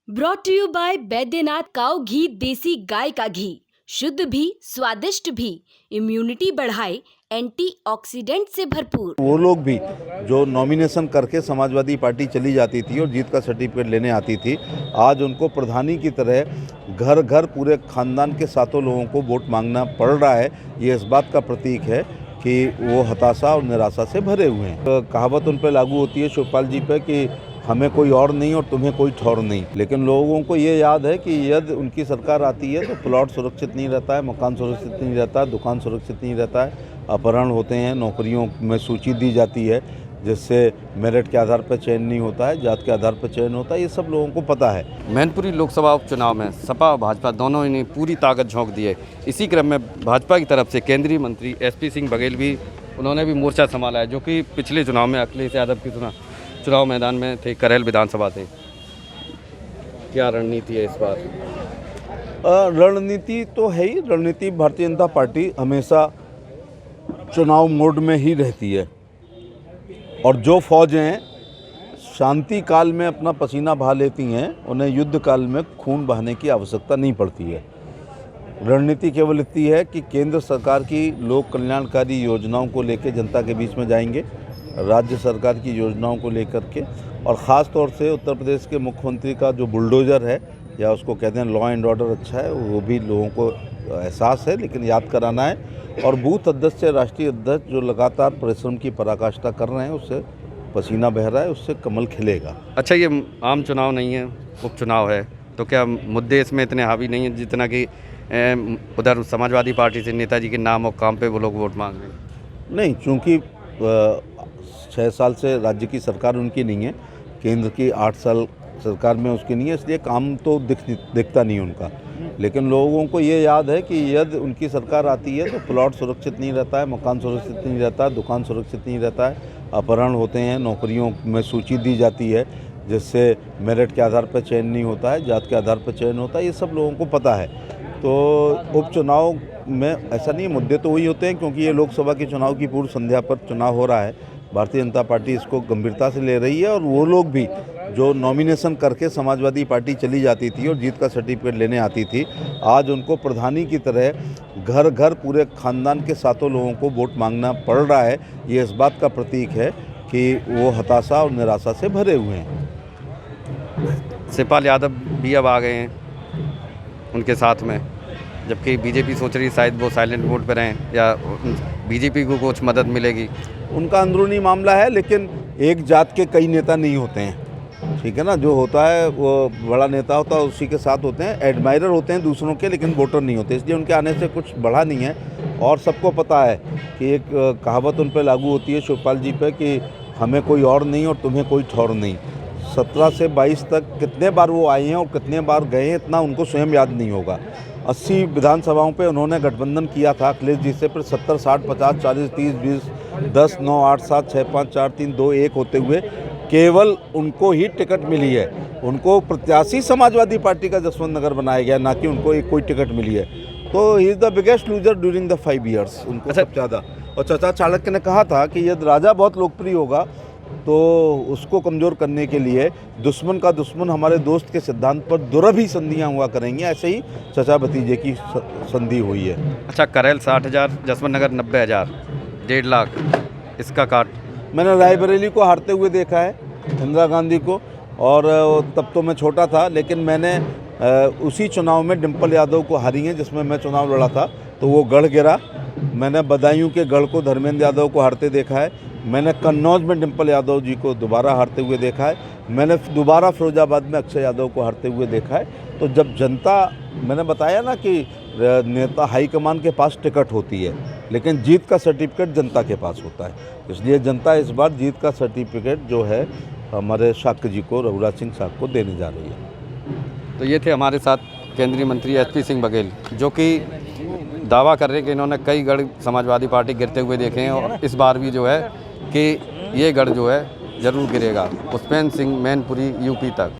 Brought to you by Baidyanath cow ghee, देसी गाय का घी, शुद्ध भी स्वादिष्ट भी, इम्यूनिटी बढ़ाए, एंटीऑक्सीडेंट से भरपूर। वो लोग भी जो नॉमिनेशन करके समाजवादी पार्टी चली जाती थी और जीत का सर्टिफिकेट लेने आती थी, आज उनको प्रधानी की तरह घर घर पूरे खानदान के सातों लोगों को वोट मांगना पड़ रहा है। ये इस बात का प्रतीक है कि वो हताशा और निराशा से भरे हुए हैं। कहावत उन पर लागू होती है शिवपाल जी पे कि हमें कोई और नहीं और तुम्हें कोई ठौर नहीं, लेकिन लोगों को ये याद है कि यदि उनकी सरकार आती है तो प्लॉट सुरक्षित नहीं रहता है, मकान सुरक्षित नहीं रहता है, दुकान सुरक्षित नहीं रहता है, अपहरण होते हैं, नौकरियों में सूची दी जाती है जिससे मेरिट के आधार पर चयन नहीं होता है, जात के आधार पर चयन होता है। ये सब लोगों को पता है। मैनपुरी लोकसभा उपचुनाव में सपा और भाजपा दोनों ने पूरी ताकत झोंक दी है। इसी क्रम में भाजपा की तरफ से केंद्रीय मंत्री एसपी सिंह बघेल भी उन्होंने भी मोर्चा संभाला है, जो कि पिछले चुनाव में अखिलेश यादव की चुनाव मैदान में थे, करेल विधानसभा थे। क्या रणनीति है इस बार? रणनीति तो है ही। रणनीति भारतीय जनता पार्टी हमेशा चुनाव मोड में ही रहती है और जो फौजें शांति काल में अपना पसीना बहा लेती हैं उन्हें युद्ध काल में खून बहाने की आवश्यकता नहीं पड़ती है। रणनीति केवल इतनी है कि केंद्र सरकार की लोक कल्याणकारी योजनाओं को लेकर जनता के बीच में जाएंगे, राज्य सरकार की योजनाओं को लेकर के, और ख़ास तौर से उत्तर प्रदेश के मुख्यमंत्री का जो बुलडोज़र है या उसको कहते हैं लॉ एंड ऑर्डर अच्छा है, वो भी लोगों को एहसास है, लेकिन याद कराना है। और बूथ अध्यक्ष से राष्ट्रीय अध्यक्ष जो लगातार परिश्रम की पराकाष्ठा कर रहे हैं, उससे पसीना बह रहा है, उससे कमल खिलेगा। अच्छा, ये आम चुनाव नहीं है, उपचुनाव है, तो क्या मुद्दे इसमें इतने हावी नहीं हैं जितना कि उधर समाजवादी पार्टी से नेताजी के नाम और काम पे वो लोग वोट मांग रहे हैं? नहीं, चूँकि 6 साल से राज्य की सरकार उनकी नहीं है, केंद्र की 8 साल सरकार में उसकी नहीं है, इसलिए काम तो दिखता नहीं उनका। लेकिन लोगों को ये याद है कि यदि उनकी सरकार आती है तो प्लॉट सुरक्षित नहीं रहता है, मकान सुरक्षित नहीं रहता है, दुकान सुरक्षित नहीं रहता है, अपहरण होते हैं, नौकरियों में सूची दी जाती है जिससे मेरिट के आधार पर चयन नहीं होता है, जात के आधार पर चयन होता है। ये सब लोगों को पता है। तो उपचुनाव में ऐसा नहीं, मुद्दे तो वही होते हैं, क्योंकि ये लोकसभा के चुनाव की पूर्व संध्या पर चुनाव हो रहा है। भारतीय जनता पार्टी इसको गंभीरता से ले रही है और वो लोग भी जो नॉमिनेशन करके समाजवादी पार्टी चली जाती थी और जीत का सर्टिफिकेट लेने आती थी, आज उनको प्रधानी की तरह घर घर पूरे खानदान के सातों लोगों को वोट मांगना पड़ रहा है। ये इस बात का प्रतीक है कि वो हताशा और निराशा से भरे हुए हैं। शिवपाल यादव भी अब आ गए हैं उनके साथ में, जबकि बीजेपी सोच रही शायद वो साइलेंट वोट पर रहें या बीजेपी को कुछ मदद मिलेगी। उनका अंदरूनी मामला है, लेकिन एक जात के कई नेता नहीं होते हैं, ठीक है ना। जो होता है वो बड़ा नेता होता है, उसी के साथ होते हैं, एडमायरर होते हैं दूसरों के, लेकिन वोटर नहीं होते। इसलिए उनके आने से कुछ बढ़ा नहीं है। और सबको पता है कि एक कहावत उन पर लागू होती है शिवपाल जी पे कि हमें कोई और नहीं और तुम्हें कोई ठौर नहीं। 17 से 22 तक कितने बार वो आए हैं और कितने बार गए हैं, इतना उनको स्वयं याद नहीं होगा। 80 विधानसभाओं पे उन्होंने गठबंधन किया था अखिलेश जी से, फिर 70, 60, 50, 40, 30, 20, 10, 9, 8, 7, 6, 5, 4, 3, 2, 1 होते हुए केवल उनको ही टिकट मिली है। उनको प्रत्याशी समाजवादी पार्टी का जसवंत नगर बनाया गया, ना कि उनको एक कोई टिकट मिली है। तो he is the biggest loser during the 5 years, उनको सबसे ज़्यादा। और चाचा चाणक्य ने कहा था कि यदि राजा बहुत लोकप्रिय होगा तो उसको कमज़ोर करने के लिए दुश्मन का दुश्मन हमारे दोस्त के सिद्धांत पर दुरभी संधियाँ हुआ करेंगी। ऐसे ही चचा भतीजे की संधि हुई है। अच्छा, करेल 60,000, जसवंत नगर 90,000, 1.5 लाख इसका काट। मैंने रायबरेली को हारते हुए देखा है, इंदिरा गांधी को, और तब तो मैं छोटा था, लेकिन मैंने उसी चुनाव में डिम्पल यादव को हारी है जिसमें मैं चुनाव लड़ा था, तो वो गढ़ गिरा। मैंने बदायूं के गढ़ को धर्मेंद्र यादव को हारते देखा है। मैंने कन्नौज में डिम्पल यादव जी को दोबारा हारते हुए देखा है। मैंने दोबारा फिरोजाबाद में अक्षय यादव को हारते हुए देखा है। तो जब जनता, मैंने बताया ना कि नेता हाईकमान के पास टिकट होती है, लेकिन जीत का सर्टिफिकेट जनता के पास होता है। इसलिए जनता इस बार जीत का सर्टिफिकेट जो है हमारे शाक्य जी को, रघुराज सिंह साहब को देने जा रही है। तो ये थे हमारे साथ केंद्रीय मंत्री एसपी सिंह बघेल, जो कि दावा कर रहे हैं कि इन्होंने कई गढ़ समाजवादी पार्टी गिरते हुए देखे हैं और इस बार भी जो है कि ये गढ़ जो है ज़रूर गिरेगा। पुष्पेंद्र सिंह, मैनपुरी, यूपी तक।